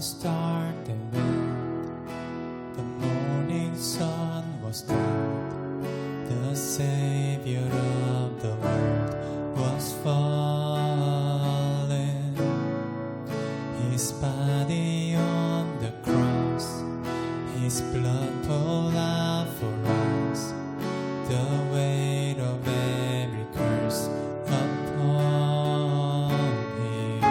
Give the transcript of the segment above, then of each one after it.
start the wind, the morning sun was down, the Savior of the world was fallen. His body on the cross, His blood poured out for us, the weight of every curse upon Him.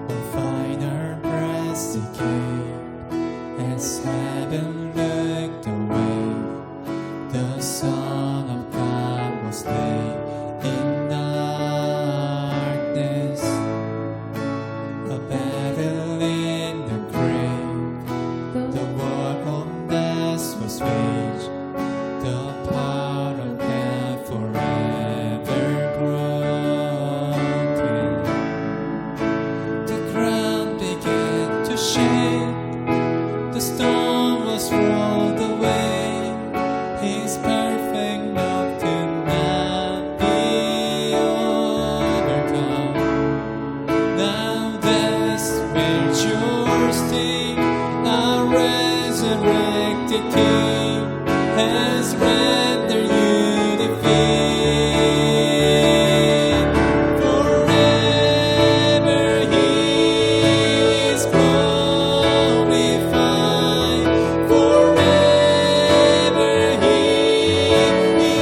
On final breath He came, as heaven looked away, the Son of God was laid in darkness. A battle in the grave, the war on death was waged, the power of death forever broken. The ground began to shake, the storm was rolled away. His perfect love could not be overcome. Now death waged your sting, our resurrected King has rendered you defeat. Forever He is glorified. Forever He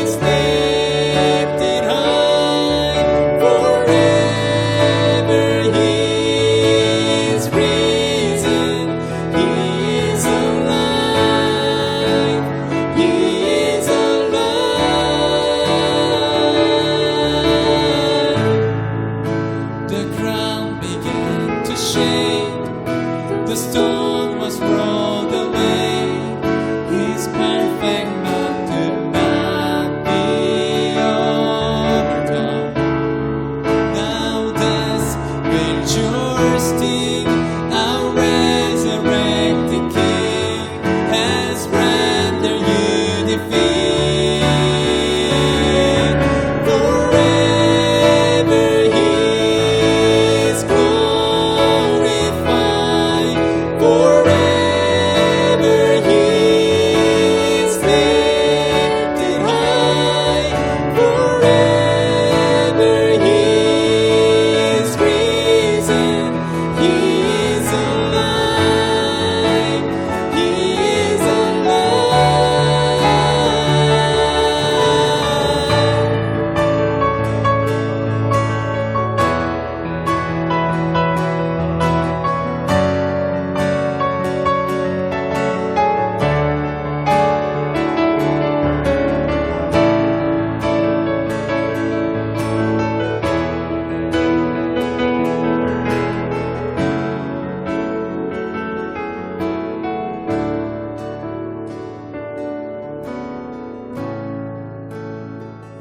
is lifted high. Forever He is risen. He is alive. He is alive. The ground began to shake, the stone was rolled away. His perfect love could not be overcome. Now death waged your sting, our resurrected King has rendered you defeat. Forever He is glorified. Forever He is lifted high. Forever He is risen. He is alive. He is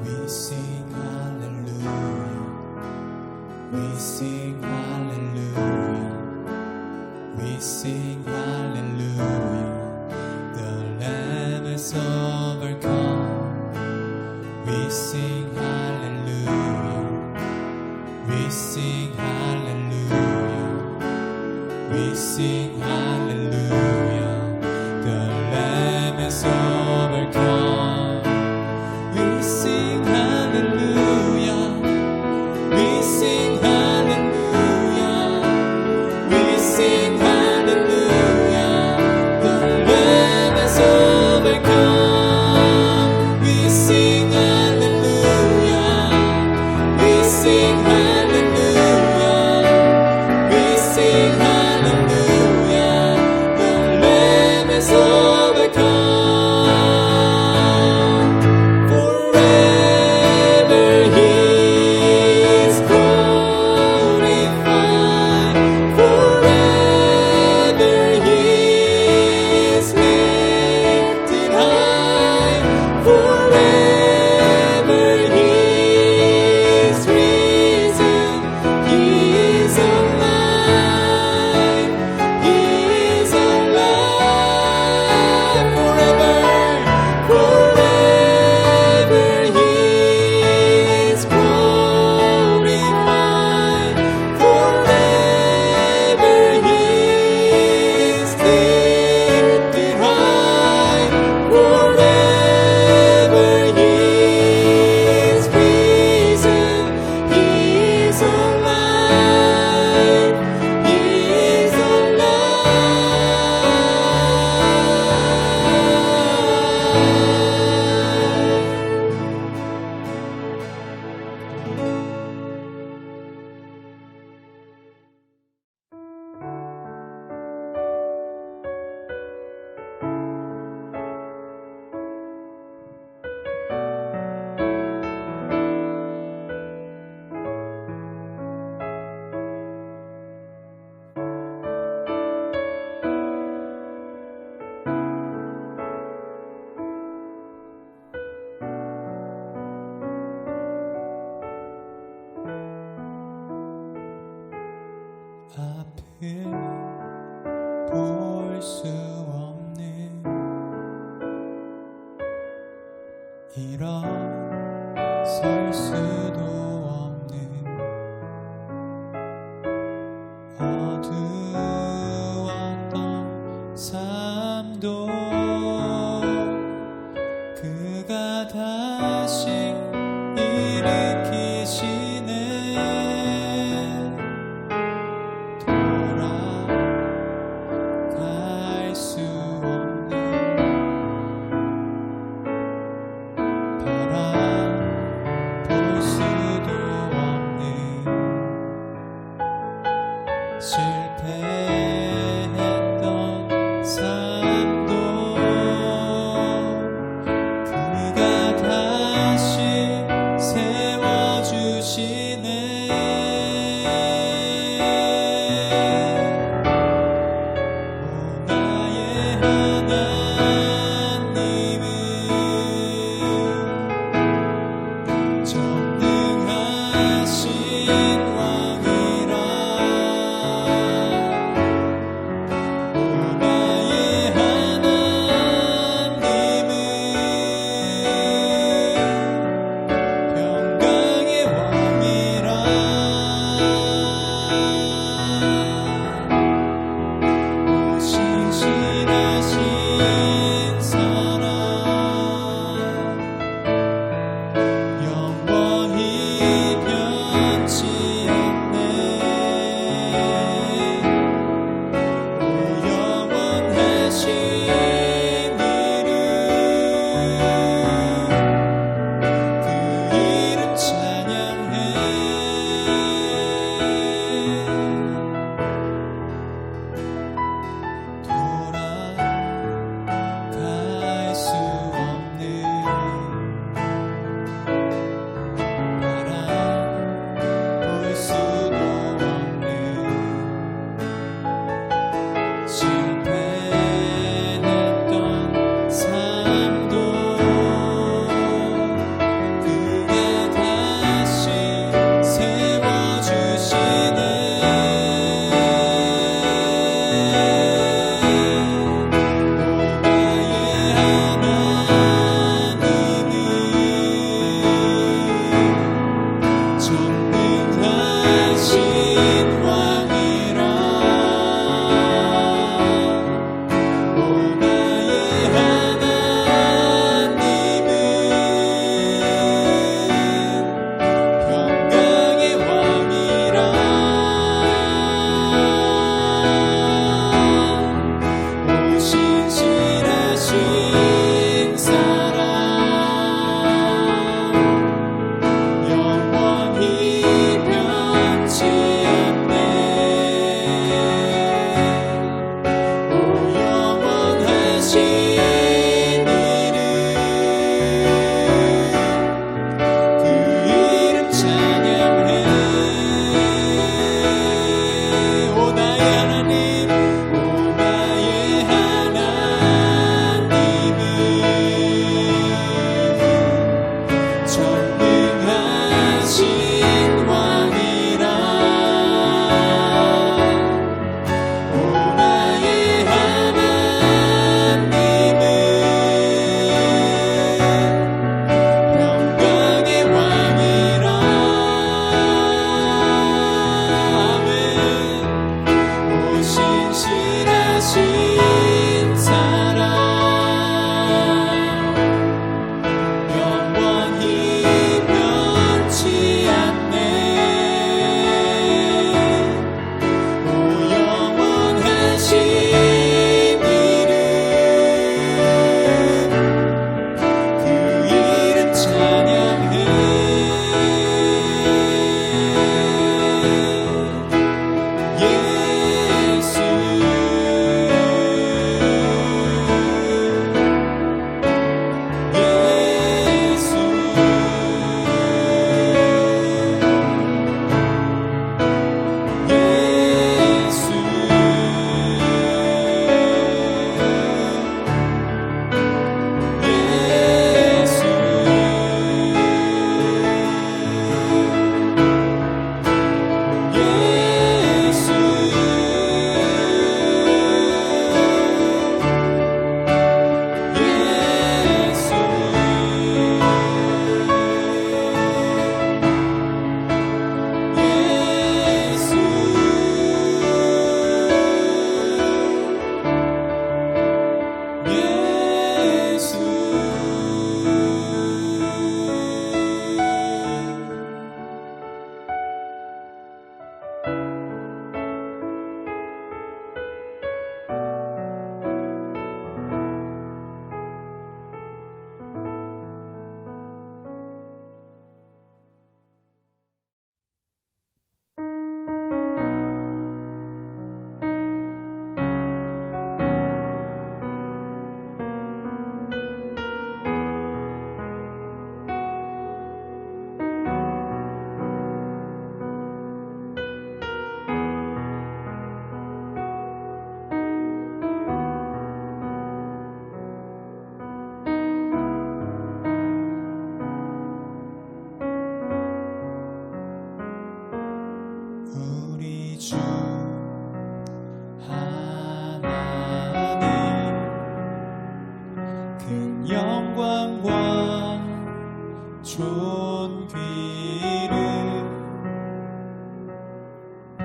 We sing hallelujah. We sing hallelujah. We sing hallelujah. The Lamb is overcome. We sing hallelujah. We sing hallelujah. We sing hallelujah. The Lamb is overcome. We sing hallelujah. We sing hallelujah. We sing hallelujah. The Lamb is overcome. We sing hallelujah. We sing hallelujah. We sing hallelujah. 볼 수 없는 일어설 수도 없는 어두웠던 삶도 그가 다시 일으키시네. 돌아갈 수 없는 바라볼 수도 없는 실패했던 삶도 그가 다시 세워주시네. 오 나의 하나님은 전능하신 왕이라.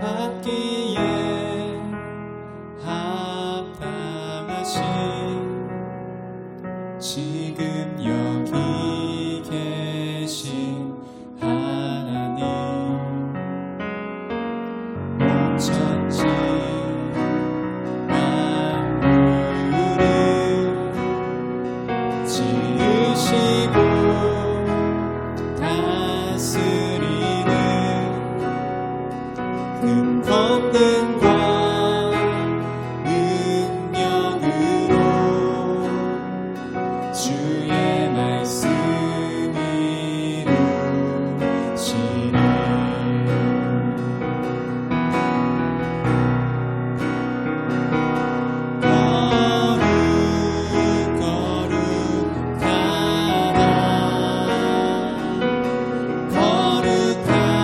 받기에 합당하신 지금 여기 계신 하나님, 온 천지 만물을 지으시고 다스리는 그 권능과 능력으로 주의 말씀을 이루시리.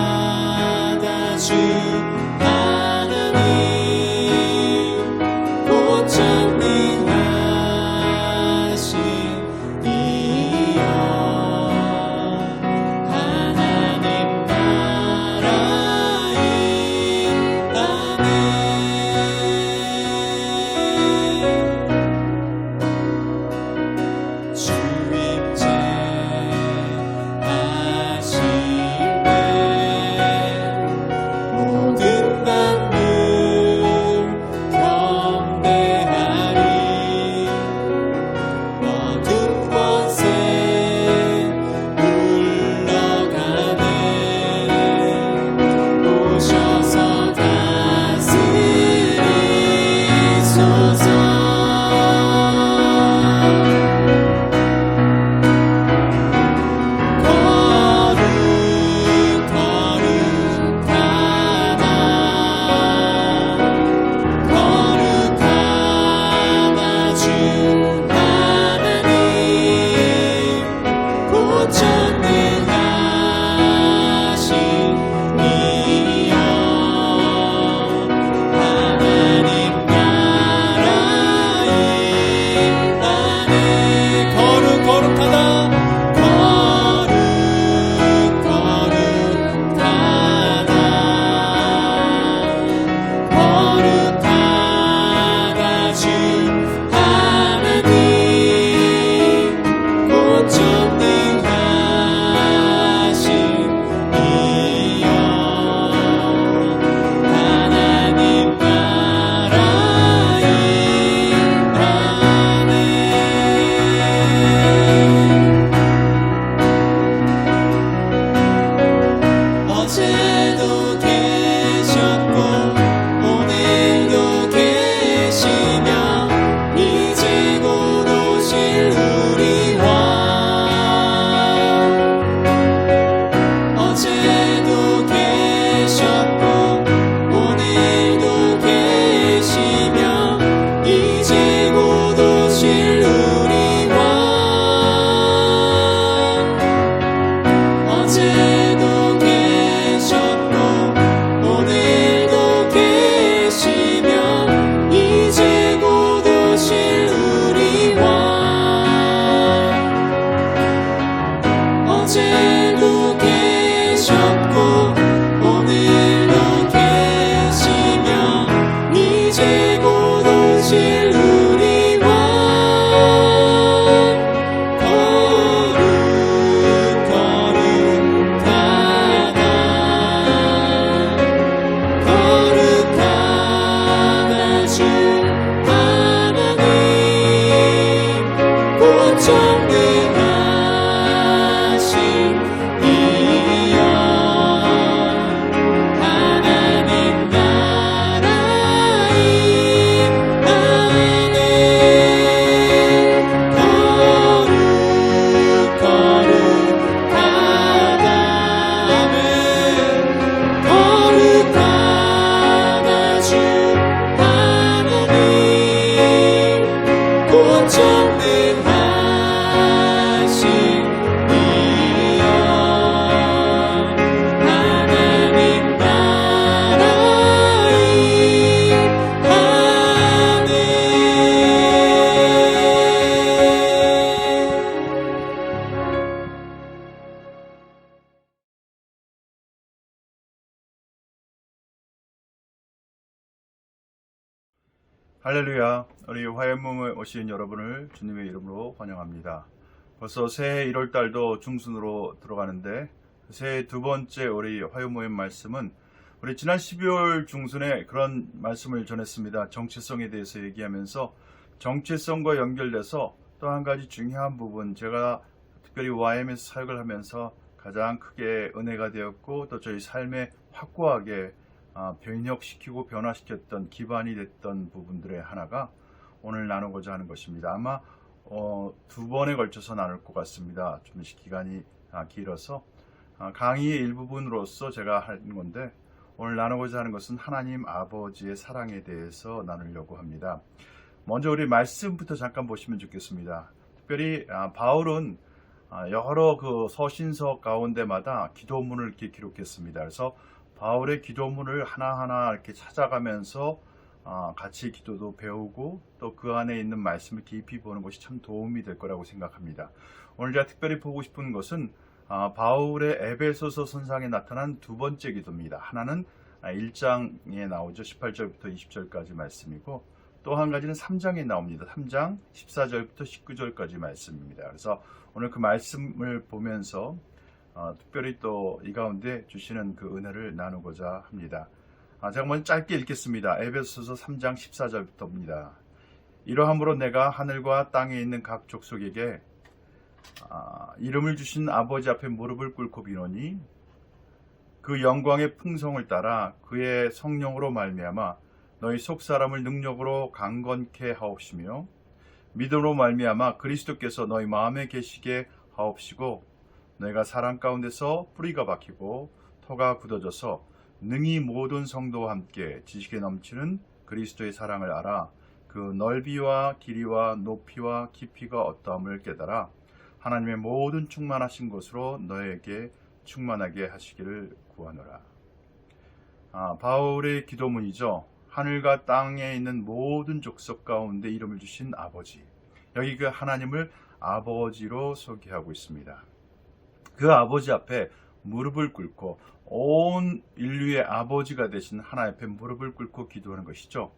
거룩하다 주 하나님, 곧 전능하신 이여, 하나님 나라의 아멘. 주임제 하실 때 모든 할렐루야. 우리 화요mom에 오신 여러분을 주님의 이름으로 환영합니다. 벌써 새해 1월달도 중순으로 들어가는데 새해 두 번째 우리 화요모임 말씀은 우리 지난 12월 중순에 그런 말씀을 전했습니다. 정체성에 대해서 얘기하면서 정체성과 연결돼서 또 한 가지 중요한 부분, 제가 특별히 YM에서 사역을 하면서 가장 크게 은혜가 되었고 또 저희 삶에 확고하게 변혁시키고 변화시켰던 기반이 됐던 부분들의 하나가 오늘 나누고자 하는 것입니다. 아마 두 번에 걸쳐서 나눌 것 같습니다. 좀 기간이 길어서 강의의 일부분으로서 제가 하는 건데, 오늘 나누고자 하는 것은 하나님 아버지의 사랑에 대해서 나누려고 합니다. 먼저 우리 말씀부터 잠깐 보시면 좋겠습니다. 특별히 바울은 여러 그 서신서 가운데마다 기도문을 이렇게 기록했습니다. 그래서 바울의 기도문을 하나하나 이렇게 찾아가면서 같이 기도도 배우고 또 그 안에 있는 말씀을 깊이 보는 것이 참 도움이 될 거라고 생각합니다. 오늘 제가 특별히 보고 싶은 것은 바울의 에베소서 선상에 나타난 두 번째 기도입니다. 하나는 1장에 나오죠. 18절부터 20절까지 말씀이고, 또 한 가지는 3장에 나옵니다. 3장 14절부터 19절까지 말씀입니다. 그래서 오늘 그 말씀을 보면서 특별히 또 이 가운데 주시는 그 은혜를 나누고자 합니다. 제가 먼저 짧게 읽겠습니다. 에베소서 3장 14절부터입니다. 이러함으로 내가 하늘과 땅에 있는 각 족속에게 이름을 주신 아버지 앞에 무릎을 꿇고 비노니 그 영광의 풍성을 따라 그의 성령으로 말미암아 너희 속 사람을 능력으로 강건케 하옵시며 믿음으로 말미암아 그리스도께서 너희 마음에 계시게 하옵시고 너희가 사랑 가운데서 뿌리가 박히고 터가 굳어져서 능히 모든 성도와 함께 지식에 넘치는 그리스도의 사랑을 알아 그 넓이와 길이와 높이와 깊이가 어떠함을 깨달아 하나님의 모든 충만하신 것으로 너에게 충만하게 하시기를 구하노라. 바울의 기도문이죠. 하늘과 땅에 있는 모든 족속 가운데 이름을 주신 아버지, 여기 그 하나님을 아버지로 소개하고 있습니다. 그 아버지 앞에 무릎을 꿇고 온 인류의 아버지가 되신 하나님 앞에 무릎을 꿇고 기도하는 것이죠.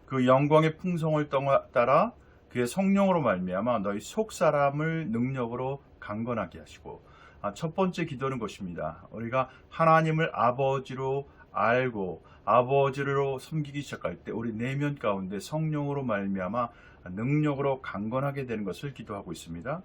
그 영광의 풍성을 따라 그의 성령으로 말미암아 너희 속 사람을 능력으로 강건하게 하시고, 첫 번째 기도는 것입니다. 우리가 하나님을 아버지로 알고 아버지로 섬기기 시작할 때 우리 내면 가운데 성령으로 말미암아 능력으로 강건하게 되는 것을 기도하고 있습니다.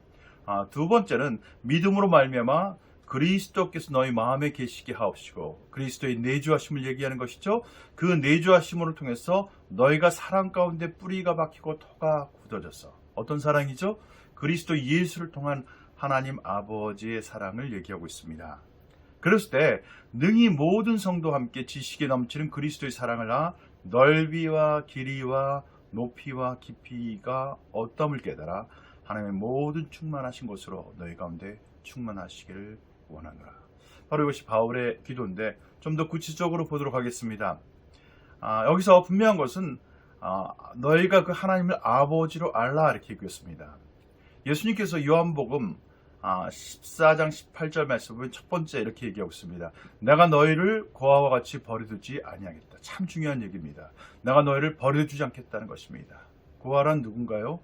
두 번째는 믿음으로 말미암아 그리스도께서 너희 마음에 계시게 하옵시고, 그리스도의 내주하심을 얘기하는 것이죠. 그 내주하심을 통해서 너희가 사랑 가운데 뿌리가 박히고 터가 굳어져서, 어떤 사랑이죠? 그리스도 예수를 통한 하나님 아버지의 사랑을 얘기하고 있습니다. 그랬을 때 능히 모든 성도와 함께 지식에 넘치는 그리스도의 사랑을 넓이와 길이와 높이와 깊이가 어떠함을 깨달아 하나님의 모든 충만하신 것으로 너희 가운데 충만하시기를 원하노라. 바로 이것이 바울의 기도인데, 좀 더 구체적으로 보도록 하겠습니다. 여기서 분명한 것은 너희가 그 하나님을 아버지로 알라, 이렇게 얘기했습니다. 예수님께서 요한복음 14장 18절 말씀을 첫 번째 이렇게 얘기하고 있습니다. 내가 너희를 고아와 같이 버려두지 아니하겠다. 참 중요한 얘기입니다. 내가 너희를 버려두지 않겠다는 것입니다. 고아란 누군가요?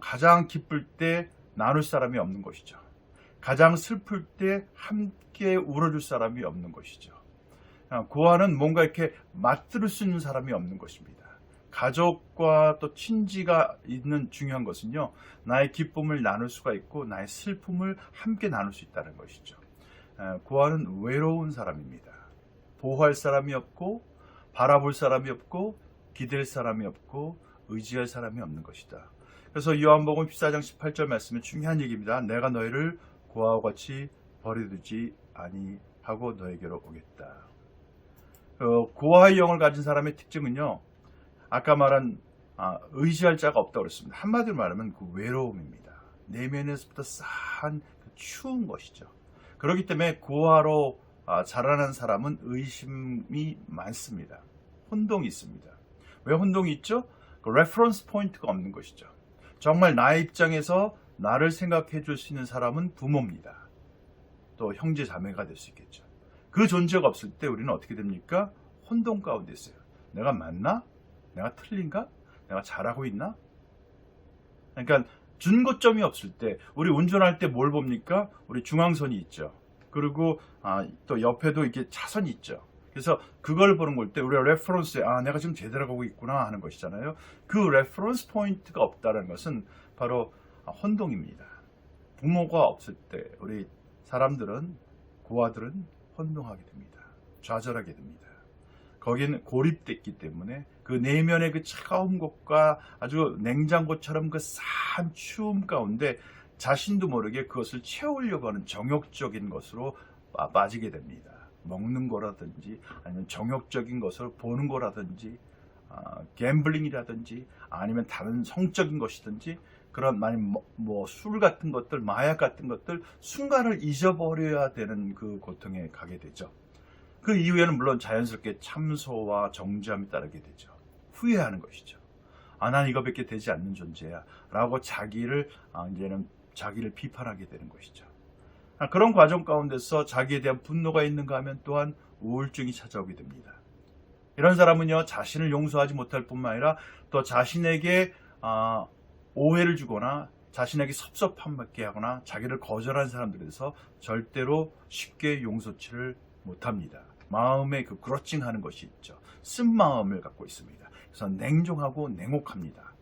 가장 기쁠 때 나눌 사람이 없는 것이죠. 가장 슬플 때 함께 울어줄 사람이 없는 것이죠. 고아는 뭔가 이렇게 맞들을 수 있는 사람이 없는 것입니다. 가족과 또 친지가 있는 중요한 것은요, 나의 기쁨을 나눌 수가 있고 나의 슬픔을 함께 나눌 수 있다는 것이죠. 고아는 외로운 사람입니다. 보호할 사람이 없고 바라볼 사람이 없고 기댈 사람이 없고 의지할 사람이 없는 것이다. 그래서 요한복음 14장 18절 말씀은 중요한 얘기입니다. 내가 너희를 고아와 같이 버려두지 아니하고 너에게로 오겠다. 고아의 영을 가진 사람의 특징은요, 아까 말한 의지할 자가 없다고 그랬습니다. 한마디로 말하면 그 외로움입니다. 내면에서부터 싸한 추운 것이죠. 그렇기 때문에 고아로 자라난 사람은 의심이 많습니다. 혼동이 있습니다. 왜 혼동이 있죠? 그 레퍼런스 포인트가 없는 것이죠. 정말 나의 입장에서 나를 생각해 줄 수 있는 사람은 부모입니다. 또 형제 자매가 될 수 있겠죠. 그 존재가 없을 때 우리는 어떻게 됩니까? 혼동 가운데 있어요. 내가 맞나? 내가 틀린가? 내가 잘하고 있나? 그러니까 준고점이 없을 때 우리 운전할 때 뭘 봅니까? 우리 중앙선이 있죠. 그리고 또 옆에도 이렇게 차선이 있죠. 그래서 그걸 보는 걸 때 우리가 레퍼런스에 내가 지금 제대로 가고 있구나 하는 것이잖아요. 그 레퍼런스 포인트가 없다는 것은 바로 혼동입니다. 부모가 없을 때 우리 사람들은 고아들은 혼동하게 됩니다. 좌절하게 됩니다. 거기는 고립됐기 때문에 그 내면의 그 차가운 것과 아주 냉장고처럼 그 싼 추움 가운데 자신도 모르게 그것을 채우려고 하는 정욕적인 것으로 빠지게 됩니다. 먹는 거라든지 아니면 정욕적인 것을 보는 거라든지 갬블링이라든지 아니면 다른 성적인 것이든지 그런 뭐 술 같은 것들, 마약 같은 것들 순간을 잊어버려야 되는 그 고통에 가게 되죠. 그 이후에는 물론 자연스럽게 참소와 정죄함이 따르게 되죠. 후회하는 것이죠. 난 이거밖에 되지 않는 존재야 라고 이제는 자기를 비판하게 되는 것이죠. 그런 과정 가운데서 자기에 대한 분노가 있는가 하면 또한 우울증이 찾아오게 됩니다. 이런 사람은요, 자신을 용서하지 못할 뿐만 아니라 또 자신에게 오해를 주거나 자신에게 섭섭함받게 하거나 자기를 거절한 사람들에 대해서 절대로 쉽게 용서치를 못합니다. 마음에 그 그러칭하는 것이 있죠. 쓴 마음을 갖고 있습니다. 그래서 냉정하고 냉혹합니다.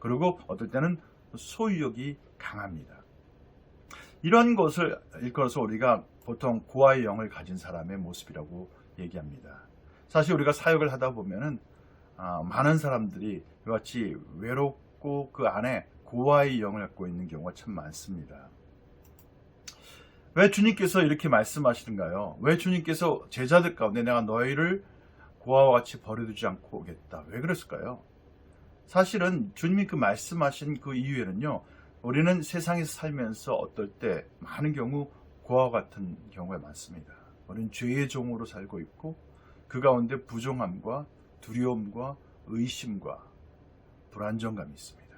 그리고 어떨 때는 소유욕이 강합니다. 이런 것을 일컬어서 우리가 보통 고아의 영을 가진 사람의 모습이라고 얘기합니다. 사실 우리가 사역을 하다 보면은 많은 사람들이 이같이 외롭고 그 안에 고아의 영을 갖고 있는 경우가 참 많습니다. 왜 주님께서 이렇게 말씀하시는가요? 왜 주님께서 제자들 가운데 내가 너희를 고아와 같이 버려두지 않고 오겠다. 왜 그랬을까요? 사실은 주님이 그 말씀하신 그 이유에는요, 우리는 세상에서 살면서 어떨 때 많은 경우 고아와 같은 경우가 많습니다. 우리는 죄의 종으로 살고 있고 그 가운데 부정함과 두려움과 의심과 불안정감이 있습니다.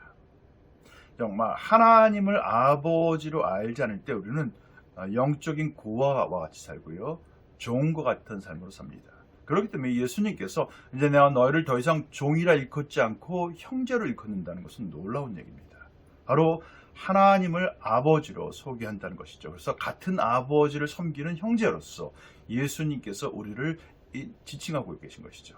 정말 하나님을 아버지로 알지 않을 때 우리는 영적인 고아와 같이 살고요, 종과 같은 삶으로 삽니다. 그렇기 때문에 예수님께서 이제 내가 너희를 더 이상 종이라 일컫지 않고 형제로 일컫는다는 것은 놀라운 얘기입니다. 바로 하나님을 아버지로 소개한다는 것이죠. 그래서 같은 아버지를 섬기는 형제로서 예수님께서 우리를 지칭하고 계신 것이죠.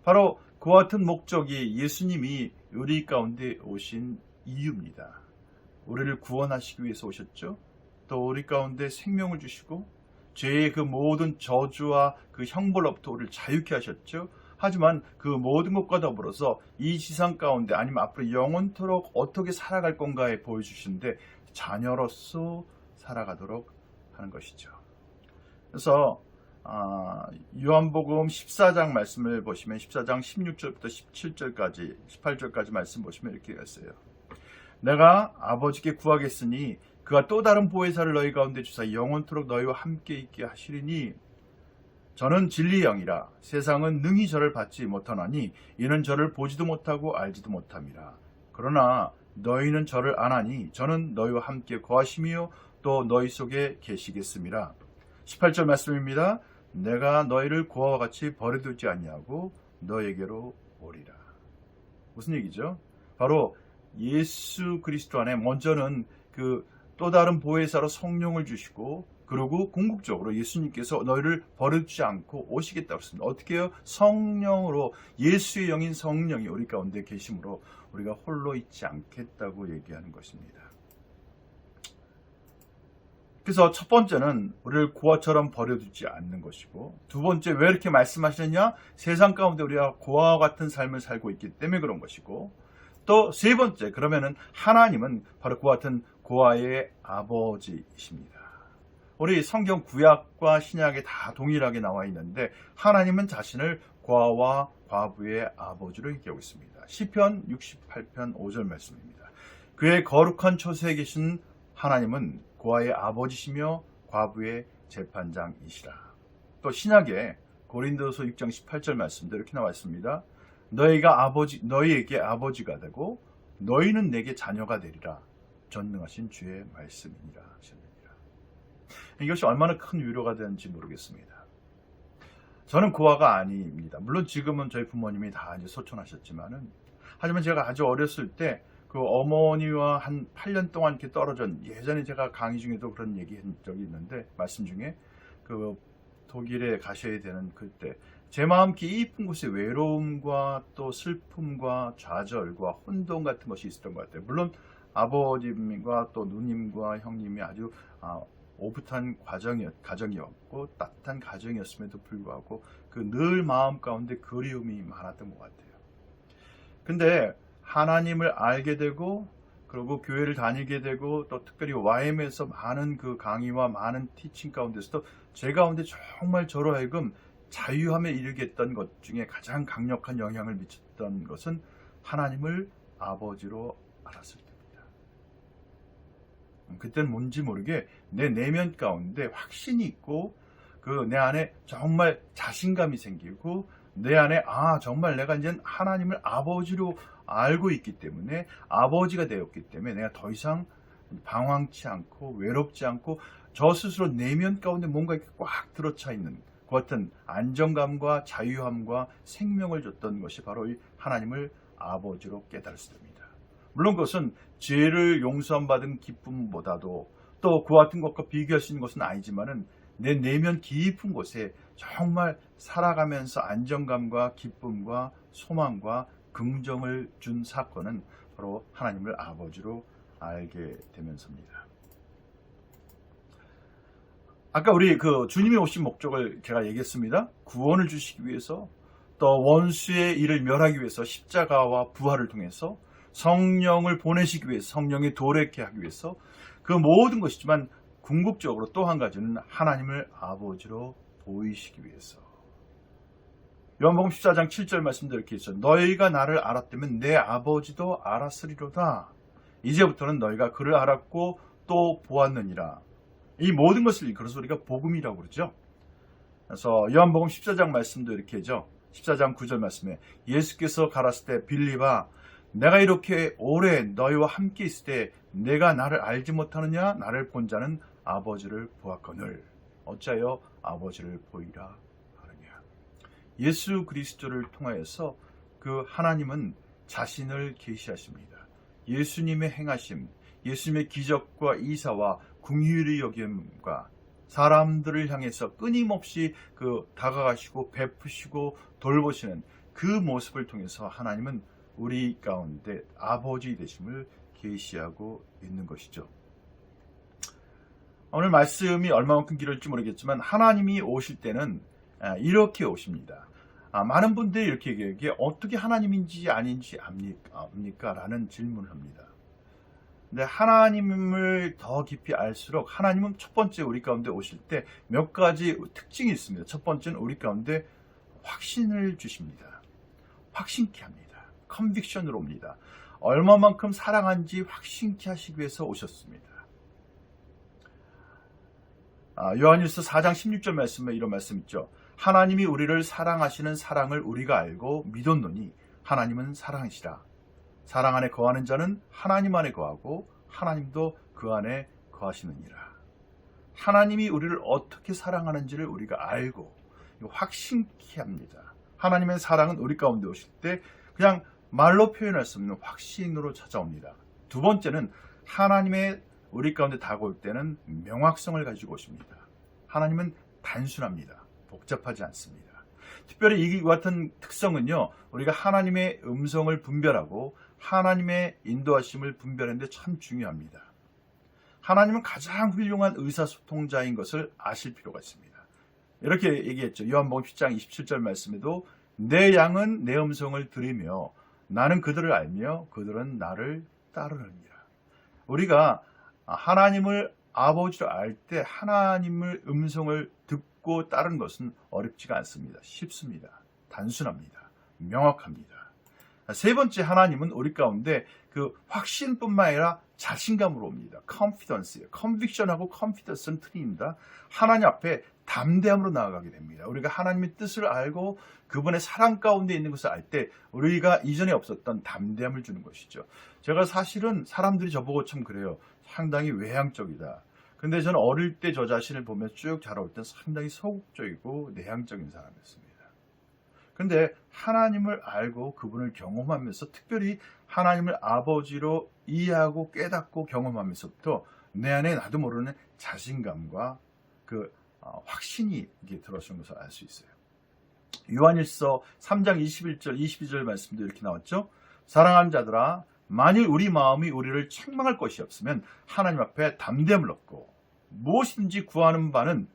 바로 그와 같은 목적이 예수님이 우리 가운데 오신 이유입니다. 우리를 구원하시기 위해서 오셨죠. 또 우리 가운데 생명을 주시고 죄의 그 모든 저주와 그 형벌로부터 우리를 자유케 하셨죠. 하지만 그 모든 것과 더불어서 이 지상 가운데 아니면 앞으로 영원토록 어떻게 살아갈 건가에 보여주시는데 자녀로서 살아가도록 하는 것이죠. 그래서 요한복음 14장 말씀을 보시면 14장 16절부터 17절까지 18절까지 말씀 보시면 이렇게 했어요. 내가 아버지께 구하겠으니 그가 또 다른 보혜사를 너희 가운데 주사 영원토록 너희와 함께 있게 하시리니 저는 진리의 영이라 세상은 능히 저를 받지 못하나니 이는 저를 보지도 못하고 알지도 못함이라. 그러나 너희는 저를 아나니 저는 너희와 함께 거하시며 또 너희 속에 계시겠음이라. 18절 말씀입니다. 내가 너희를 고아와 같이 버려두지 아니하고 너에게로 오리라. 무슨 얘기죠? 바로 예수 그리스도 안에 먼저는 그 또 다른 보혜사로 성령을 주시고 그리고 궁극적으로 예수님께서 너희를 버려두지 않고 오시겠다고 했습니다. 어떻게 해요? 성령으로 예수의 영인 성령이 우리 가운데 계심으로 우리가 홀로 있지 않겠다고 얘기하는 것입니다. 그래서 첫 번째는 우리를 고아처럼 버려두지 않는 것이고 두 번째 왜 이렇게 말씀하시느냐? 세상 가운데 우리가 고아와 같은 삶을 살고 있기 때문에 그런 것이고 또 세 번째 그러면은 하나님은 바로 그와 같은 고아의 아버지이십니다. 우리 성경 구약과 신약에 다 동일하게 나와 있는데 하나님은 자신을 고아와 과부의 아버지로 얘기하고 있습니다. 시편 68편 5절 말씀입니다. 그의 거룩한 처소에 계신 하나님은 고아의 아버지시며 과부의 재판장이시라. 또 신약에 고린도서 6장 18절 말씀도 이렇게 나와 있습니다. 너희에게 아버지가 되고 너희는 내게 자녀가 되리라. 전능하신 주의 말씀이니라 하셨느니라. 이것이 얼마나 큰 위로가 되는지 모르겠습니다. 저는 고아가 아닙니다. 물론 지금은 저희 부모님이 다 이제 소천하셨지만은, 하지만 제가 아주 어렸을 때 그 어머니와 한 8년 동안 이렇게 떨어진, 예전에 제가 강의 중에도 그런 얘기 한 적이 있는데, 말씀 중에 그 독일에 가셔야 되는 그때 제 마음 깊은 곳에 외로움과 또 슬픔과 좌절과 혼돈 같은 것이 있었던 것 같아요. 물론 아버님과 또 누님과 형님이 아주 오붓한 가정이었고 따뜻한 가정이었음에도 불구하고 그 늘 마음 가운데 그리움이 많았던 것 같아요. 근데 하나님을 알게 되고, 그리고 교회를 다니게 되고, 또 특별히 YM에서 많은 그 강의와 많은 티칭 가운데서도 제 가운데 정말 저로 하여금 자유함에 이르게 했던 것 중에 가장 강력한 영향을 미쳤던 것은 하나님을 아버지로 알았을 때입니다. 그때는 뭔지 모르게 내 내면 가운데 확신이 있고, 그 내 안에 정말 자신감이 생기고, 내 안에 정말 내가 이제 하나님을 아버지로 알고 있기 때문에, 아버지가 되었기 때문에 내가 더 이상 방황치 않고 외롭지 않고 저 스스로 내면 가운데 뭔가 이렇게 꽉 들어차 있는 그 같은 안정감과 자유함과 생명을 줬던 것이 바로 이 하나님을 아버지로 깨달았을 때입니다. 물론 그것은 죄를 용서함 받은 기쁨보다도 또 그 같은 것과 비교할 수 있는 것은 아니지만은, 내 내면 깊은 곳에 정말 살아가면서 안정감과 기쁨과 소망과 긍정을 준 사건은 바로 하나님을 아버지로 알게 되면서입니다. 아까 우리 그 주님이 오신 목적을 제가 얘기했습니다. 구원을 주시기 위해서, 또 원수의 일을 멸하기 위해서 십자가와 부활을 통해서, 성령을 보내시기 위해서, 성령이 도래케 하기 위해서, 그 모든 것이지만 궁극적으로 또 한 가지는 하나님을 아버지로 보이시기 위해서. 요한복음 14장 7절 말씀도 이렇게 있죠. 너희가 나를 알았다면 내 아버지도 알았으리로다. 이제부터는 너희가 그를 알았고 또 보았느니라. 이 모든 것을 그래서 우리가 복음이라고 그러죠. 그래서 요한복음 14장 말씀도 이렇게 하죠. 14장 9절 말씀에 예수께서 가라사대 때 빌립아, 내가 이렇게 오래 너희와 함께 있을 때 내가 나를 알지 못하느냐? 나를 본 자는 아버지를 보았거늘 어찌하여 아버지를 보이라 하느냐. 예수 그리스도를 통하여서 그 하나님은 자신을 계시하십니다. 예수님의 행하심, 예수님의 기적과 이사와 긍휼히 여김과 사람들을 향해서 끊임없이 그 다가가시고 베푸시고 돌보시는 그 모습을 통해서 하나님은 우리 가운데 아버지 되심을 계시하고 있는 것이죠. 오늘 말씀이 얼마만큼 길을지 모르겠지만 하나님이 오실 때는 이렇게 오십니다. 많은 분들이 이렇게 얘기해, 어떻게 하나님인지 아닌지 압니까? 라는 질문을 합니다. 근데 하나님을 더 깊이 알수록 하나님은 첫 번째 우리 가운데 오실 때 몇 가지 특징이 있습니다. 첫 번째는 우리 가운데 확신을 주십니다. 확신케 합니다. 컨빅션으로 옵니다. 얼마만큼 사랑한지 확신케 하시기 위해서 오셨습니다. 요한일서 4장 16절 말씀에 이런 말씀 있죠. 하나님이 우리를 사랑하시는 사랑을 우리가 알고 믿었노니 하나님은 사랑이시라. 사랑 안에 거하는 자는 하나님 안에 거하고 하나님도 그 안에 거하시느니라. 하나님이 우리를 어떻게 사랑하는지를 우리가 알고 확신케 합니다. 하나님의 사랑은 우리 가운데 오실 때 그냥 말로 표현할 수 없는 확신으로 찾아옵니다. 두 번째는 하나님의 우리 가운데 다가올 때는 명확성을 가지고 오십니다. 하나님은 단순합니다. 복잡하지 않습니다. 특별히 이 같은 특성은요, 우리가 하나님의 음성을 분별하고 하나님의 인도하심을 분별하는 데 참 중요합니다. 하나님은 가장 훌륭한 의사소통자인 것을 아실 필요가 있습니다. 이렇게 얘기했죠. 요한복음 10장 27절 말씀에도 내 양은 내 음성을 들으며 나는 그들을 알며 그들은 나를 따르느니라. 우리가 하나님을 아버지로 알 때 하나님의 음성을 듣고 따르는 것은 어렵지가 않습니다. 쉽습니다. 단순합니다. 명확합니다. 세 번째, 하나님은 우리 가운데 그 확신뿐만 아니라 자신감으로 옵니다. confidence예요. conviction하고 confidence는 틀립니다. 하나님 앞에 담대함으로 나아가게 됩니다. 우리가 하나님의 뜻을 알고 그분의 사랑 가운데 있는 것을 알 때 우리가 이전에 없었던 담대함을 주는 것이죠. 제가 사실은 사람들이 저보고 참 그래요. 상당히 외향적이다. 근데 저는 어릴 때 저 자신을 보면 쭉 자라올 땐 상당히 소극적이고 내향적인 사람이었습니다. 근데 하나님을 알고 그분을 경험하면서, 특별히 하나님을 아버지로 이해하고 깨닫고 경험하면서부터 내 안에 나도 모르는 자신감과 그 확신이 이게 들어오는 것을 알 수 있어요. 요한일서 3장 21절 22절 말씀도 이렇게 나왔죠. 사랑하는 자들아, 만일 우리 마음이 우리를 책망할 것이 없으면 하나님 앞에 담대함을 얻고 무엇이든지 구하는 바는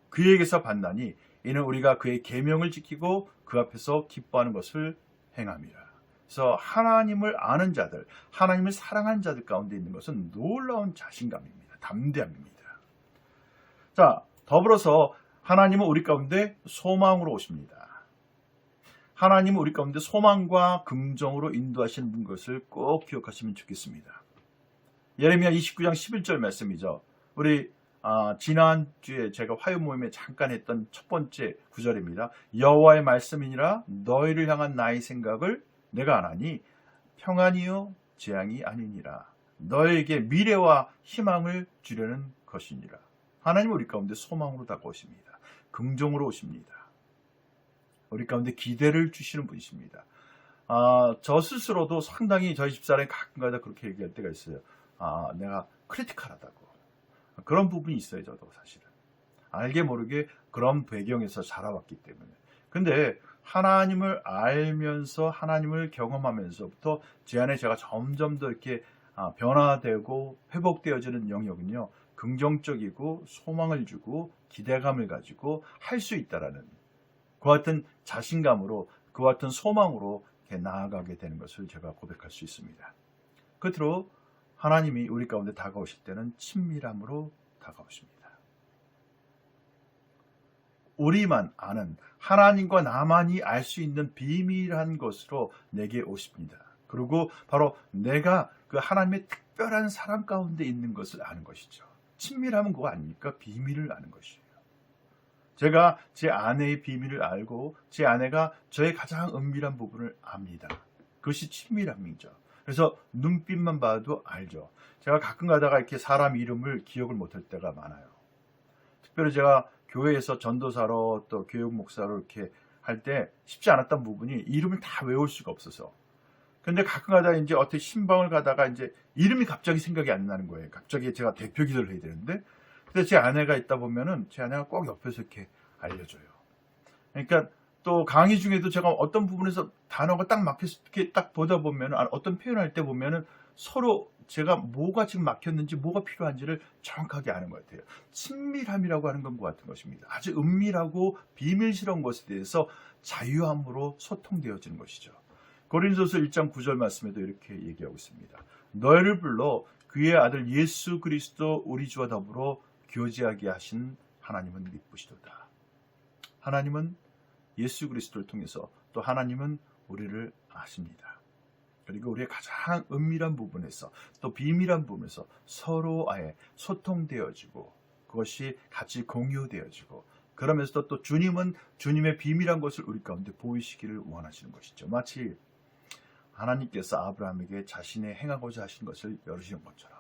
그에게서 받나니 이는 우리가 그의 계명을 지키고 그 앞에서 기뻐하는 것을 행함이라. 그래서 하나님을 아는 자들, 하나님을 사랑하는 자들 가운데 있는 것은 놀라운 자신감입니다. 담대함입니다. 자, 더불어서 하나님은 우리 가운데 소망으로 오십니다. 하나님은 우리 가운데 소망과 긍정으로 인도하시는 것을 꼭 기억하시면 좋겠습니다. 예레미야 29장 11절 말씀이죠. 우리 지난주에 제가 화요 모임에 잠깐 했던 첫 번째 구절입니다. 여호와의 말씀이니라 너희를 향한 나의 생각을 내가 아나니 평안이요 재앙이 아니니라. 너에게 미래와 희망을 주려는 것이니라. 하나님은 우리 가운데 소망으로 다가오십니다. 긍정으로 오십니다. 우리 가운데 기대를 주시는 분이십니다. 저 스스로도 상당히 저희 집사람이 가끔가다 그렇게 얘기할 때가 있어요. 내가 크리티컬하다고. 그런 부분이 있어요. 저도 사실은. 알게 모르게 그런 배경에서 자라왔기 때문에. 근데 하나님을 알면서 하나님을 경험하면서부터 제 안에 제가 점점 더 이렇게 변화되고 회복되어지는 영역은요. 긍정적이고 소망을 주고 기대감을 가지고 할 수 있다라는 그와 같은 자신감으로 그와 같은 소망으로 이렇게 나아가게 되는 것을 제가 고백할 수 있습니다. 끝으로 하나님이 우리 가운데 다가오실 때는 친밀함으로 다가오십니다. 우리만 아는 하나님과 나만이 알 수 있는 비밀한 것으로 내게 오십니다. 그리고 바로 내가 그 하나님의 특별한 사랑 가운데 있는 것을 아는 것이죠. 친밀함은 그거 아닙니까? 비밀을 아는 것이에요. 제가 제 아내의 비밀을 알고 제 아내가 저의 가장 은밀한 부분을 압니다. 그것이 친밀함이죠. 그래서 눈빛만 봐도 알죠. 제가 가끔 가다가 이렇게 사람 이름을 기억을 못할 때가 많아요. 특별히 제가 교회에서 전도사로 또 교육 목사로 이렇게 할 때 쉽지 않았던 부분이 이름을 다 외울 수가 없어서. 근데 가끔 가다가 이제 어떻게 신방을 가다가 이제 이름이 갑자기 생각이 안 나는 거예요. 갑자기 제가 대표 기도를 해야 되는데. 근데 제 아내가 있다 보면은 제 아내가 꼭 옆에서 이렇게 알려줘요. 그러니까 또 강의 중에도 제가 어떤 부분에서 단어가 딱 막혀서 이렇게 딱 보다 보면은 어떤 표현할 때 보면은 서로 제가 뭐가 지금 막혔는지 뭐가 필요한지를 정확하게 아는 것 같아요. 친밀함이라고 하는 건 것 같은 것입니다. 아주 은밀하고 비밀스러운 것에 대해서 자유함으로 소통되어지는 것이죠. 고린도서 1장 9절 말씀에도 이렇게 얘기하고 있습니다. 너희를 불러 그의 아들 예수 그리스도 우리 주와 더불어 교제하게 하신 하나님은 미쁘시도다. 하나님은 예수 그리스도를 통해서 또 하나님은 우리를 아십니다. 그리고 우리의 가장 은밀한 부분에서 또 비밀한 부분에서 서로 아예 소통되어지고 그것이 같이 공유되어지고 그러면서 또 주님은 주님의 비밀한 것을 우리 가운데 보이시기를 원하시는 것이죠. 마치 하나님께서 아브라함에게 자신의 행하고자 하신 것을 열으시는 것처럼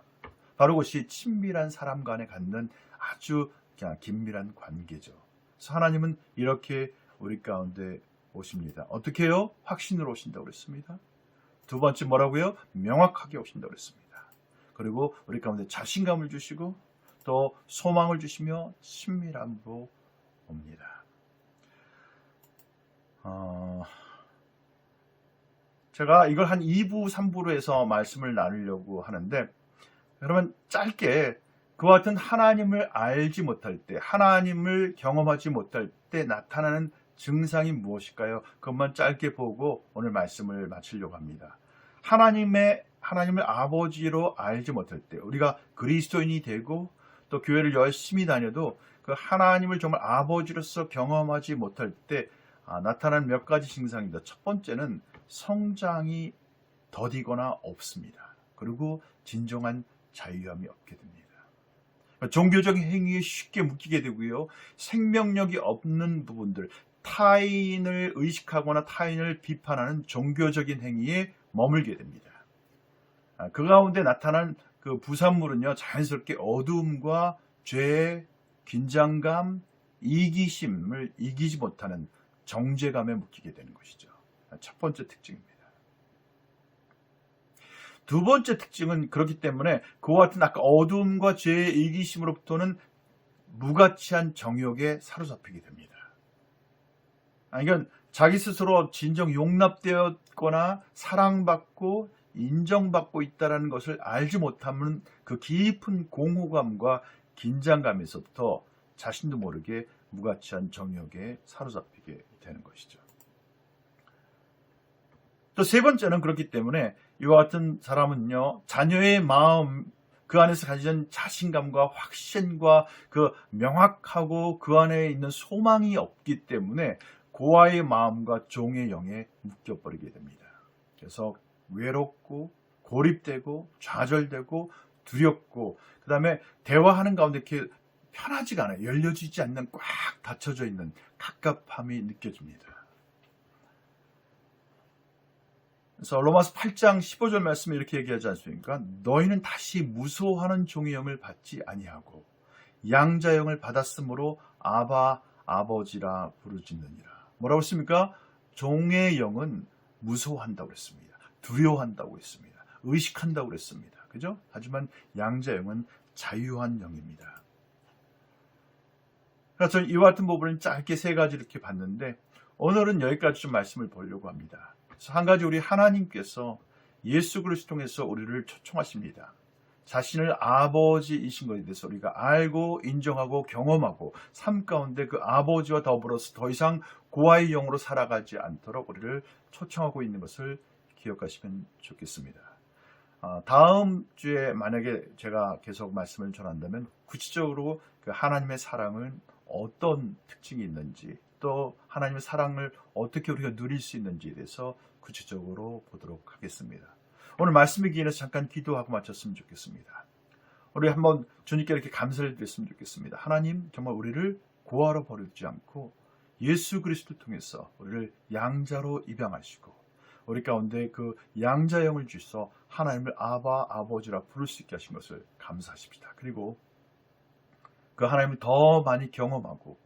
바로 그것이 친밀한 사람 간에 갖는 아주 그냥 긴밀한 관계죠. 그래서 하나님은 이렇게 우리 가운데 오십니다. 어떻게 해요? 확신으로 오신다고 그랬습니다. 두 번째 뭐라고요? 명확하게 오신다고 그랬습니다. 그리고 우리 가운데 자신감을 주시고 또 소망을 주시며 친밀함으로 옵니다. 제가 이걸 한 2부, 3부로 해서 말씀을 나누려고 하는데 그러면 짧게 그와 같은 하나님을 알지 못할 때, 하나님을 경험하지 못할 때 나타나는 증상이 무엇일까요? 그것만 짧게 보고 오늘 말씀을 마치려고 합니다. 하나님을 아버지로 알지 못할 때, 우리가 그리스도인이 되고 또 교회를 열심히 다녀도 그 하나님을 정말 아버지로서 경험하지 못할 때 나타나는 몇 가지 증상입니다. 첫 번째는 성장이 더디거나 없습니다. 그리고 진정한 자유함이 없게 됩니다. 종교적인 행위에 쉽게 묶이게 되고요. 생명력이 없는 부분들, 타인을 의식하거나 타인을 비판하는 종교적인 행위에 머물게 됩니다. 그 가운데 나타난 그 부산물은요, 자연스럽게 어두움과 죄, 긴장감, 이기심을 이기지 못하는 정죄감에 묶이게 되는 것이죠. 첫 번째 특징입니다. 두 번째 특징은 그렇기 때문에 그와 같은 아까 어두움과 죄의 이기심으로부터는 무가치한 정욕에 사로잡히게 됩니다. 그러니까 자기 스스로 진정 용납되었거나 사랑받고 인정받고 있다는 것을 알지 못하면 그 깊은 공허감과 긴장감에서부터 자신도 모르게 무가치한 정욕에 사로잡히게 되는 것이죠. 또 세 번째는 그렇기 때문에 이와 같은 사람은요, 자녀의 마음, 그 안에서 가진 자신감과 확신과 그 명확하고 그 안에 있는 소망이 없기 때문에 고아의 마음과 종의 영에 묶여버리게 됩니다. 그래서 외롭고 고립되고 좌절되고 두렵고 그 다음에 대화하는 가운데 이렇게 편하지가 않아요. 열려지지 않는 꽉 닫혀져 있는 갑갑함이 느껴집니다. 그래서 로마서 8장 15절 말씀에 이렇게 얘기하지 않습니까? 너희는 다시 무소하는 종의 영을 받지 아니하고 양자 영을 받았으므로 아바 아버지라 부르짖느니라. 뭐라고 했습니까? 종의 영은 무소한다고 했습니다. 두려워한다고 했습니다. 의식한다고 했습니다. 그죠? 하지만 양자 영은 자유한 영입니다. 그래서 이와 같은 부분은 짧게 세 가지 이렇게 봤는데 오늘은 여기까지 좀 말씀을 보려고 합니다. 그래서 한 가지 우리 하나님께서 예수 그리스도 통해서 우리를 초청하십니다. 자신을 아버지이신 것에 대해서 우리가 알고 인정하고 경험하고 삶 가운데 그 아버지와 더불어서 더 이상 고아의 영으로 살아가지 않도록 우리를 초청하고 있는 것을 기억하시면 좋겠습니다. 다음 주에 만약에 제가 계속 말씀을 전한다면 구체적으로 그 하나님의 사랑은 어떤 특징이 있는지 또 하나님의 사랑을 어떻게 우리가 누릴 수 있는지에 대해서 구체적으로 보도록 하겠습니다. 오늘 말씀의 기회에서 잠깐 기도하고 마쳤으면 좋겠습니다. 우리 한번 주님께 이렇게 감사를 드렸으면 좋겠습니다. 하나님 정말 우리를 고아로 버리지 않고 예수 그리스도 통해서 우리를 양자로 입양하시고 우리 가운데 그 양자영을 주셔서 하나님을 아바 아버지라 부를 수 있게 하신 것을 감사하십시다. 그리고 그 하나님을 더 많이 경험하고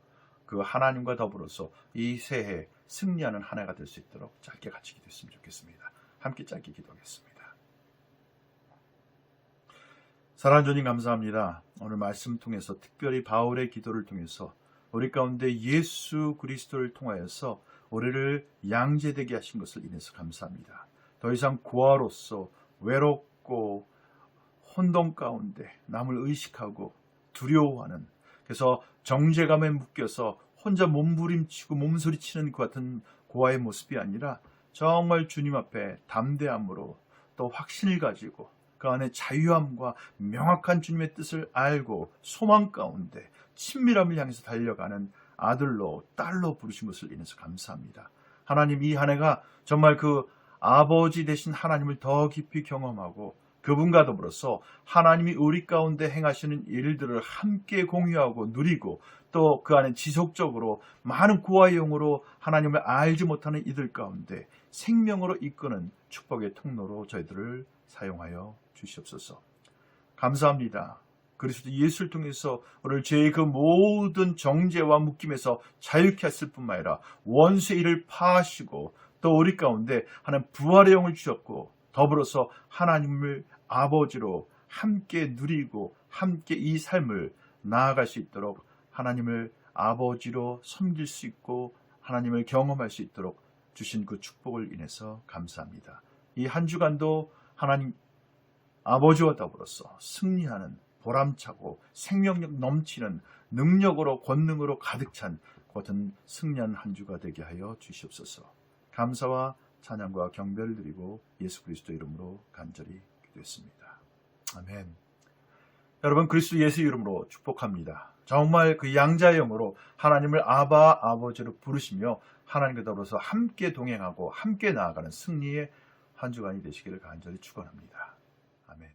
그 하나님과 더불어서 이 새해 승리하는 한 해가 될 수 있도록 짧게 같이 기도했으면 좋겠습니다. 함께 짧게 기도하겠습니다. 사랑하는 주님 감사합니다. 오늘 말씀 통해서 특별히 바울의 기도를 통해서 우리 가운데 예수 그리스도를 통하여서 우리를 양제되게 하신 것을 인해서 감사합니다. 더 이상 고아로서 외롭고 혼돈 가운데 남을 의식하고 두려워하는 그래서 정죄감에 묶여서 혼자 몸부림치고 몸소리치는 그 같은 고아의 모습이 아니라 정말 주님 앞에 담대함으로 또 확신을 가지고 그 안에 자유함과 명확한 주님의 뜻을 알고 소망 가운데 친밀함을 향해서 달려가는 아들로 딸로 부르신 것을 인해서 감사합니다. 하나님 이 한 해가 정말 그 아버지 되신 하나님을 더 깊이 경험하고 그분과 더불어서 하나님이 우리 가운데 행하시는 일들을 함께 공유하고 누리고 또 그 안에 지속적으로 많은 고아의 영으로 하나님을 알지 못하는 이들 가운데 생명으로 이끄는 축복의 통로로 저희들을 사용하여 주시옵소서. 감사합니다. 그리스도 예수를 통해서 우리를 죄의 그 모든 정죄와 묶임에서 자유케 하실 뿐만 아니라 원수의 일을 파하시고 또 우리 가운데 하나님 부활의 영을 주셨고 더불어서 하나님을 아버지로 함께 누리고 함께 이 삶을 나아갈 수 있도록 하나님을 아버지로 섬길 수 있고 하나님을 경험할 수 있도록 주신 그 축복을 인해서 감사합니다. 이 한 주간도 하나님 아버지와 더불어서 승리하는 보람차고 생명력 넘치는 능력으로 권능으로 가득 찬 같은 승리한 한 주가 되게 하여 주시옵소서. 감사와 찬양과 경배를 드리고 예수 그리스도 이름으로 간절히 기도했습니다. 아멘. 여러분 그리스도 예수 이름으로 축복합니다. 정말 그 양자의 영으로 하나님을 아바 아버지로 부르시며 하나님과 더불어서 함께 동행하고 함께 나아가는 승리의 한 주간이 되시기를 간절히 축원합니다. 아멘.